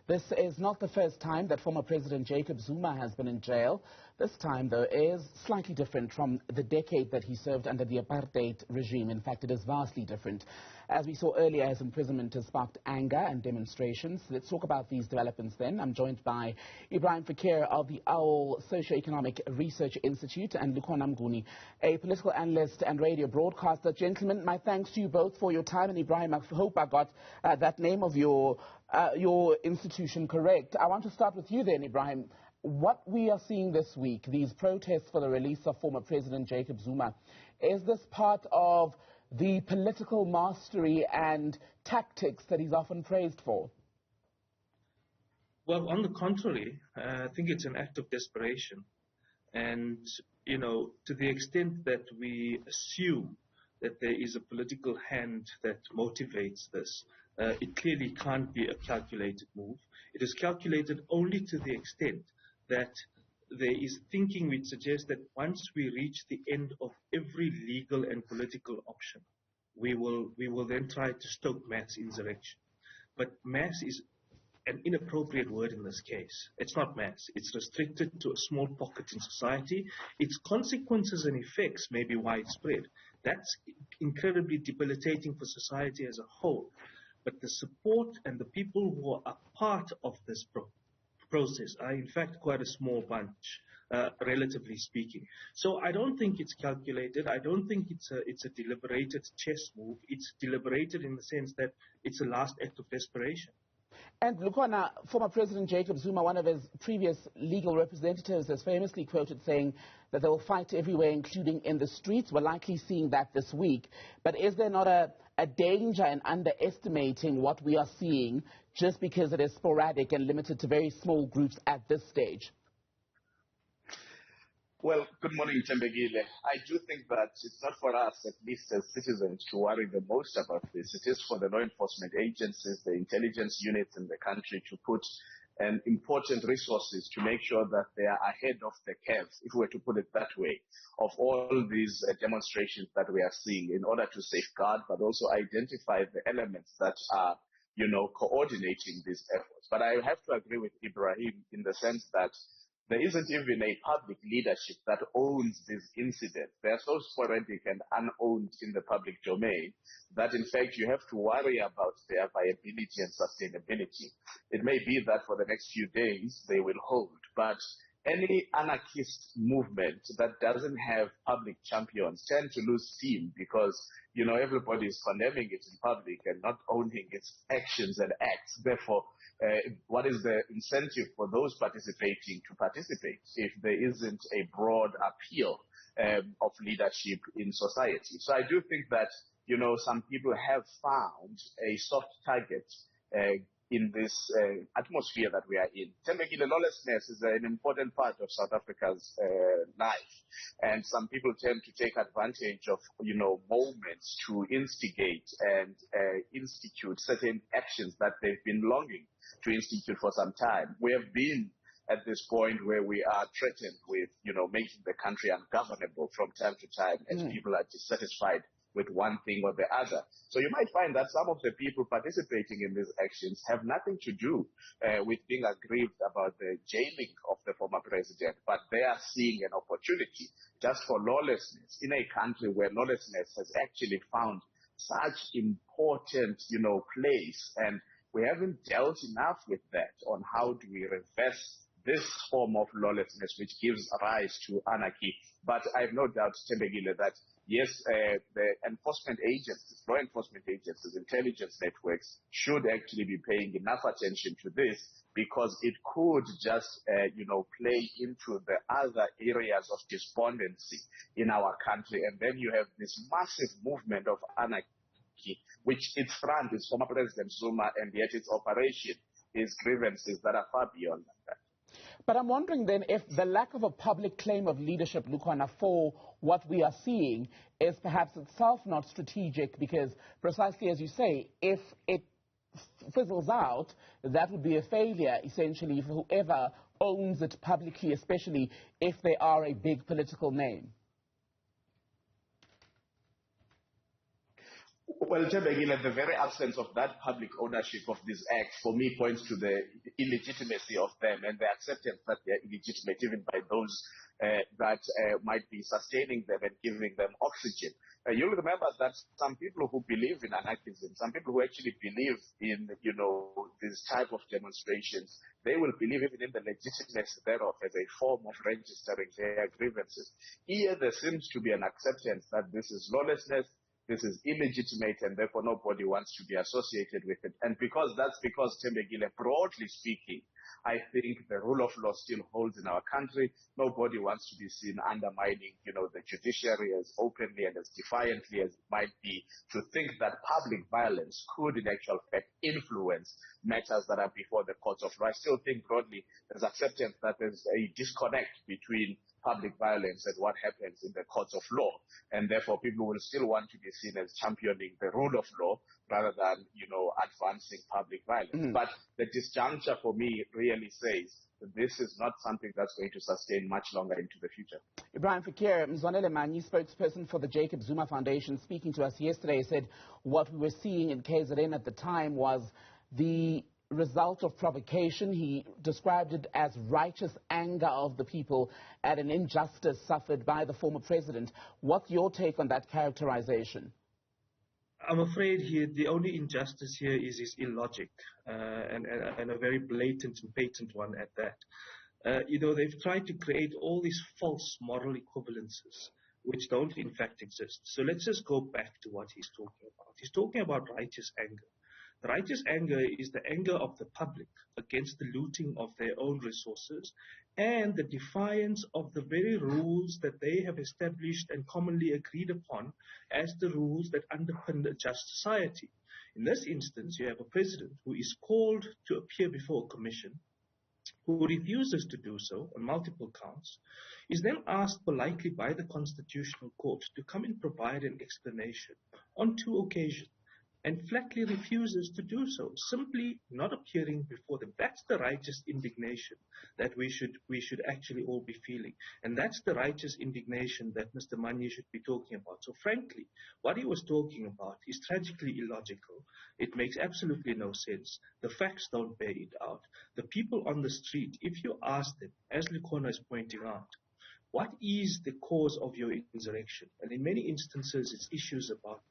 This is not the first time that former President Jacob Zuma has been in jail. This time, though, is slightly different from the decade that he served under the apartheid regime. In fact, it is vastly different. As we saw earlier, his imprisonment has sparked anger and demonstrations. Let's talk about these developments then. I'm joined by Ebrahim Fakir of the OWL Socioeconomic Research Institute and Lukhona Mnguni, a political analyst and radio broadcaster. Gentlemen, my thanks to you both for your time. And Ebrahim, I hope I got that name of your institution correct. I want to start with you then, Ebrahim. What we are seeing this week, these protests for the release of former President Jacob Zuma, is this part of the political mastery and tactics that he's often praised for? Well, on the contrary, I think it's an act of desperation. And, you know, to the extent that we assume that there is a political hand that motivates this, it clearly can't be a calculated move. It is calculated only to the extent that there is thinking which suggests that once we reach the end of every legal and political option, we will then try to stoke mass insurrection. But mass is an inappropriate word in this case. It's not mass. It's restricted to a small pocket in society. Its consequences and effects may be widespread. That's incredibly debilitating for society as a whole. But the support and the people who are a part of this process are in fact quite a small bunch, relatively speaking. So I don't think it's calculated. I don't think it's a deliberated chess move. It's deliberated in the sense that it's a last act of desperation. And Lukhona, former President Jacob Zuma, one of his previous legal representatives, has famously quoted saying that they will fight everywhere, including in the streets. We're likely seeing that this week. But is there not a danger in underestimating what we are seeing just because it is sporadic and limited to very small groups at this stage? Well, good morning, Tembegile. I do think that it's not for us, at least as citizens, to worry the most about this. It is for the law enforcement agencies, the intelligence units in the country to put important resources to make sure that they are ahead of the curve, if we were to put it that way, of all these demonstrations that we are seeing in order to safeguard, but also identify the elements that are, coordinating these efforts. But I have to agree with Ebrahim in the sense that there isn't even a public leadership that owns these incidents. They are so sporadic and unowned in the public domain that, in fact, you have to worry about their viability and sustainability. It may be that for the next few days they will hold, but any anarchist movement that doesn't have public champions tend to lose steam because, everybody is condemning it in public and not owning its actions and acts. Therefore, what is the incentive for those participating to participate if there isn't a broad appeal of leadership in society? So I do think that, some people have found a soft target in this atmosphere that we are in. Tembegile, lawlessness is an important part of South Africa's life, and some people tend to take advantage of, moments to instigate and institute certain actions that they've been longing to institute for some time. We have been at this point where we are threatened with, making the country ungovernable from time to time as people are dissatisfied with one thing or the other. So you might find that some of the people participating in these actions have nothing to do with being aggrieved about the jailing of the former president, but they are seeing an opportunity just for lawlessness in a country where lawlessness has actually found such important, place, and we haven't dealt enough with that on how do we reverse this form of lawlessness which gives rise to anarchy. But I have no doubt, Tembegile, that yes, the enforcement agencies, law enforcement agencies, intelligence networks should actually be paying enough attention to this because it could just, play into the other areas of despondency in our country. And then you have this massive movement of anarchy, which its front is former President Zuma, and yet its operation is grievances that are far beyond that. But I'm wondering then if the lack of a public claim of leadership, Lukhona, for what we are seeing is perhaps itself not strategic because precisely as you say, if it fizzles out, that would be a failure essentially for whoever owns it publicly, especially if they are a big political name. Well, Tebegile, the very absence of that public ownership of these acts, for me, points to the illegitimacy of them and the acceptance that they are illegitimate even by those that might be sustaining them and giving them oxygen. You'll remember that some people who believe in anarchism, some people who actually believe in, this type of demonstrations, they will believe even in the legitimacy thereof as a form of registering their grievances. Here, there seems to be an acceptance that this is lawlessness, this is illegitimate, and therefore nobody wants to be associated with it. And because Tembegile, broadly speaking, I think the rule of law still holds in our country. Nobody wants to be seen undermining, the judiciary as openly and as defiantly as it might be, to think that public violence could in actual fact influence matters that are before the courts of law. I still think broadly there's acceptance that there's a disconnect between public violence and what happens in the courts of law. And therefore, people will still want to be seen as championing the rule of law rather than, advancing public violence. But the disjuncture for me really says that this is not something that's going to sustain much longer into the future. Ebrahim Fakir, Mzwanele Manyi, spokesperson for the Jacob Zuma Foundation, speaking to us yesterday, said what we were seeing in KZN at the time was the result of provocation. He described it as righteous anger of the people at an injustice suffered by the former president. What's your take on that characterization? I'm afraid here the only injustice here is illogic, and a very blatant and patent one at that. They've tried to create all these false moral equivalences which don't in fact exist. So let's just go back to what he's talking about. He's talking about righteous anger. The righteous anger is the anger of the public against the looting of their own resources and the defiance of the very rules that they have established and commonly agreed upon as the rules that underpin a just society. In this instance, you have a president who is called to appear before a commission, who refuses to do so on multiple counts, is then asked politely by the Constitutional Court to come and provide an explanation on 2 occasions, and flatly refuses to do so, simply not appearing before them. That's the righteous indignation that we should actually all be feeling. And that's the righteous indignation that Mr. Manyi should be talking about. So frankly, what he was talking about is tragically illogical. It makes absolutely no sense. The facts don't bear it out. The people on the street, if you ask them, as Lukhona is pointing out, what is the cause of your insurrection? And in many instances, it's issues about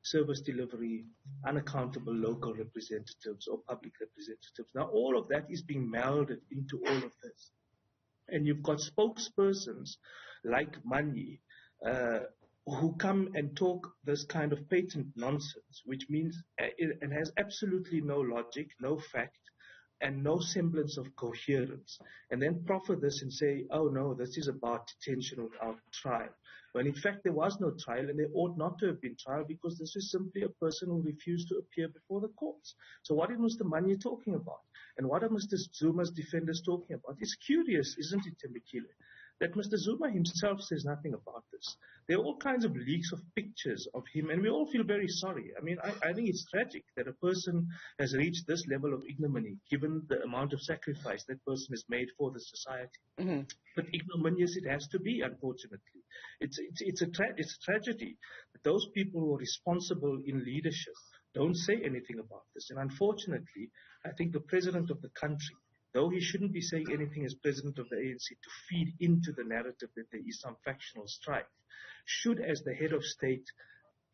service delivery, unaccountable local representatives or public representatives. Now, all of that is being melded into all of this. And you've got spokespersons like Manyi who come and talk this kind of patent nonsense, which means and has absolutely no logic, no fact, and no semblance of coherence, and then proffer this and say, oh no, this is about detention without trial. When in fact there was no trial, and there ought not to have been trial, because this is simply a person who refused to appear before the courts. So what is Mr. Manyi talking about? And what are Mr. Zuma's defenders talking about? It's curious, isn't it, Tembekile, that Mr. Zuma himself says nothing about this. There are all kinds of leaks of pictures of him, and we all feel very sorry. I mean, I think it's tragic that a person has reached this level of ignominy, given the amount of sacrifice that person has made for the society. But ignominious it has to be, unfortunately. It's a tragedy that those people who are responsible in leadership don't say anything about this. And unfortunately, I think the president of the country, though he shouldn't be saying anything as president of the ANC to feed into the narrative that there is some factional strife, should, as the head of state,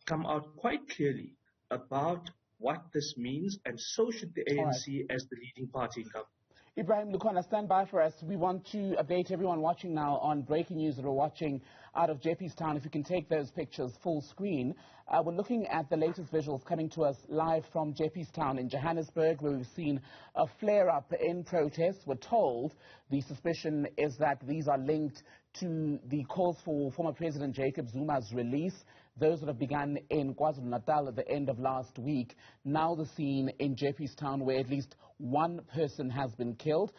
come out quite clearly about what this means, and so should the ANC as the leading party in government. Ebrahim, Lukhona, stand by for us. We want to update everyone watching now on breaking news that are watching out of Town. If you can take those pictures full screen. We're looking at the latest visuals coming to us live from Town in Johannesburg, where we've seen a flare-up in protests. We're told the suspicion is that these are linked to the calls for former President Jacob Zuma's release, those that have begun in KwaZulu-Natal at the end of last week. Now the scene in Town, where at least one person has been killed.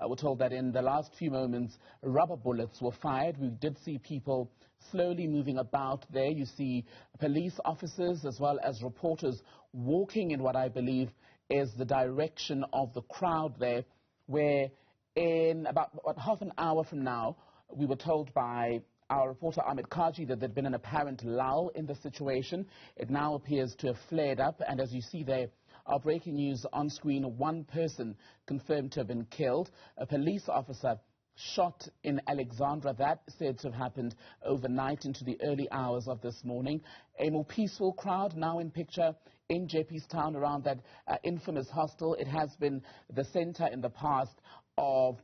We're told that in the last few moments, rubber bullets were fired. We did see people slowly moving about there. You see police officers as well as reporters walking in what I believe is the direction of the crowd there, where in about half an hour from now, we were told by our reporter Ahmed Kaji that there'd been an apparent lull in the situation. It now appears to have flared up, and as you see there, our breaking news on screen, one person confirmed to have been killed, a police officer shot in Alexandra. That said to have happened overnight into the early hours of this morning. A more peaceful crowd now in picture in JP's town around that infamous hostel. It has been the center in the past of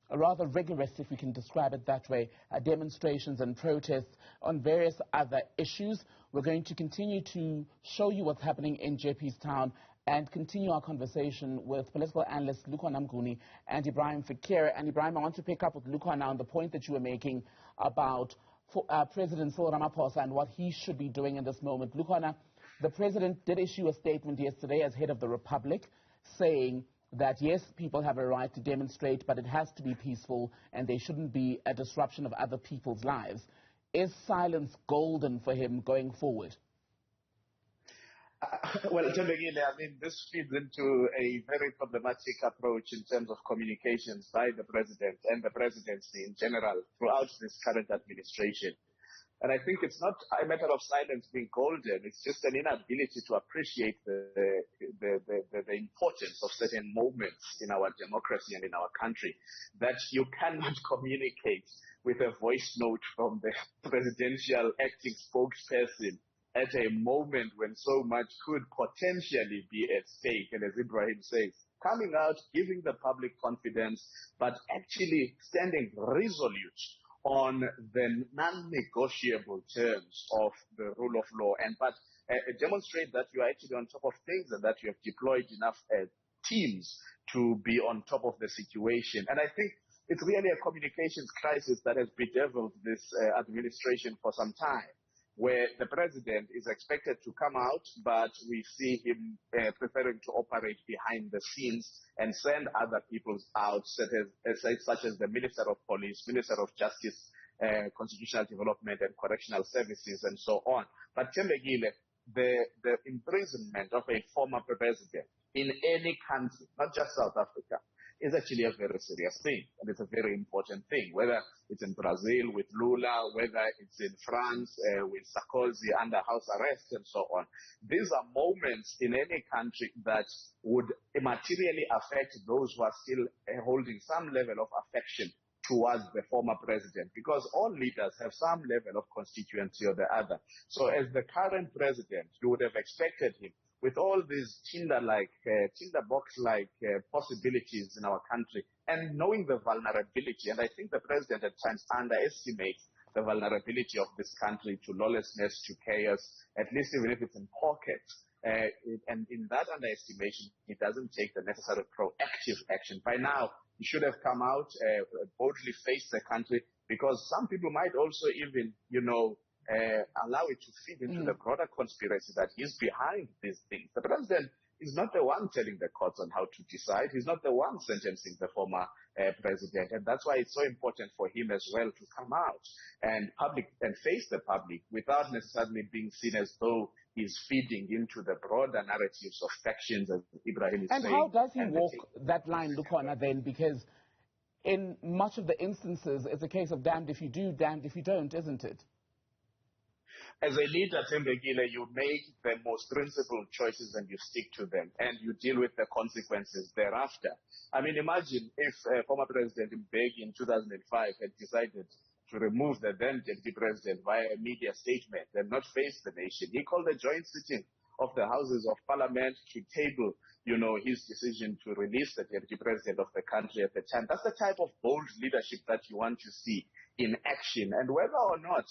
a rather rigorous, if we can describe it that way, demonstrations and protests on various other issues. We're going to continue to show you what's happening in JP's town and continue our conversation with political analyst Lukhona Mnguni and Ebrahim Fakir. And Ebrahim, I want to pick up with Lukhona on the point that you were making about President Cyril Ramaphosa and what he should be doing in this moment. Lukhona, the president did issue a statement yesterday as head of the Republic saying that, yes, people have a right to demonstrate, but it has to be peaceful and there shouldn't be a disruption of other people's lives. Is silence golden for him going forward? Well, Tembegile, I mean, this feeds into a very problematic approach in terms of communications by the president and the presidency in general throughout this current administration. And I think it's not a matter of silence being golden. It's just an inability to appreciate the importance of certain moments in our democracy and in our country, that you cannot communicate with a voice note from the presidential acting spokesperson at a moment when so much could potentially be at stake. And as Ebrahim says, coming out, giving the public confidence, but actually standing resolute on the non-negotiable terms of the rule of law, and but demonstrate that you are actually on top of things and that you have deployed enough teams to be on top of the situation. And I think it's really a communications crisis that has bedeviled this administration for some time, where the president is expected to come out, but we see him preferring to operate behind the scenes and send other people out, such as the Minister of Police, Minister of Justice, Constitutional Development and Correctional Services, and so on. But Tembegile, the imprisonment of a former president in any country, not just South Africa, is actually a very serious thing, and it's a very important thing, whether it's in Brazil with Lula, whether it's in France with Sarkozy under house arrest and so on. These are moments in any country that would materially affect those who are still holding some level of affection towards the former president, because all leaders have some level of constituency or the other. So as the current president, you would have expected him, with all these tinderbox-like possibilities in our country, and knowing the vulnerability, and I think the president at times underestimates the vulnerability of this country to lawlessness, to chaos, at least even if it's in pockets. And in that underestimation, he doesn't take the necessary proactive action. By now, he should have come out, boldly face the country, because some people might also even, allow it to feed into the broader conspiracy that he's behind these things. The president is not the one telling the courts on how to decide. He's not the one sentencing the former president. And that's why it's so important for him as well to come out and face the public without necessarily being seen as though he's feeding into the broader narratives of factions, as Ebrahim is saying. And how does he walk that line, Lukhona, then? Because in much of the instances, it's a case of damned if you do, damned if you don't, isn't it? As a leader, Tembegile, you make the most principled choices and you stick to them, and you deal with the consequences thereafter. I mean, imagine if former President Mbeki in 2005 had decided to remove the then deputy president via a media statement and not face the nation. He called a joint sitting of the Houses of Parliament to table, his decision to release the deputy president of the country at the time. That's the type of bold leadership that you want to see in action. And whether or not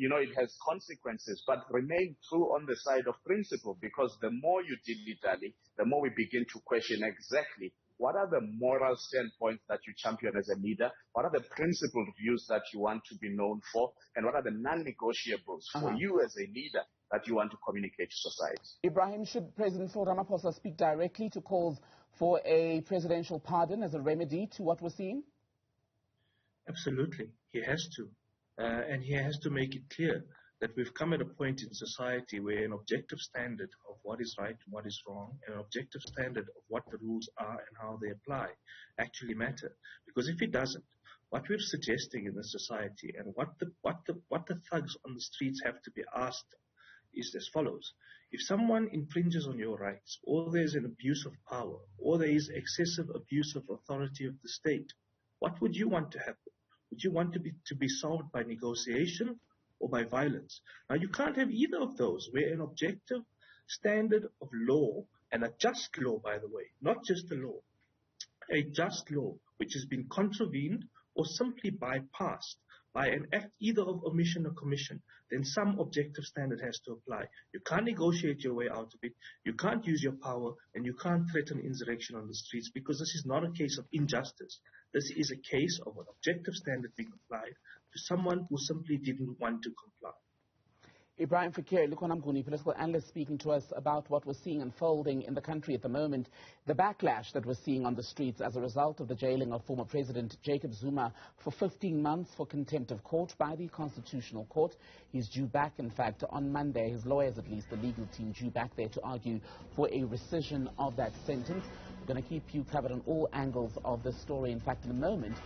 it has consequences, but remain true on the side of principle, because the more you dilly-dally, the more we begin to question exactly what are the moral standpoints that you champion as a leader, what are the principled views that you want to be known for, and what are the non-negotiables for you as a leader that you want to communicate to society. Ebrahim, should President Cyril Ramaphosa speak directly to calls for a presidential pardon as a remedy to what we're seeing? Absolutely, he has to. And he has to make it clear that we've come at a point in society where an objective standard of what is right and what is wrong, and an objective standard of what the rules are and how they apply actually matter. Because if it doesn't, what we're suggesting in the society and what the thugs on the streets have to be asked is as follows. If someone infringes on your rights, or there's an abuse of power, or there is excessive abuse of authority of the state, what would you want to happen? Would you want to be solved by negotiation or by violence? Now, you can't have either of those, where an objective standard of law, and a just law, by the way, not just a law, a just law which has been contravened or simply bypassed by an act either of omission or commission, then some objective standard has to apply. You can't negotiate your way out of it, you can't use your power, and you can't threaten insurrection on the streets, because this is not a case of injustice. This is a case of an objective standard being applied to someone who simply didn't want to comply. Ebrahim Fakir, Lukhona Mnguni, political analyst, speaking to us about what we're seeing unfolding in the country at the moment, the backlash that we're seeing on the streets as a result of the jailing of former President Jacob Zuma for 15 months for contempt of court by the Constitutional Court. He's due back, in fact, on Monday. His lawyers, at least, the legal team, due back there to argue for a rescission of that sentence. We're going to keep you covered on all angles of this story. In fact, in a moment,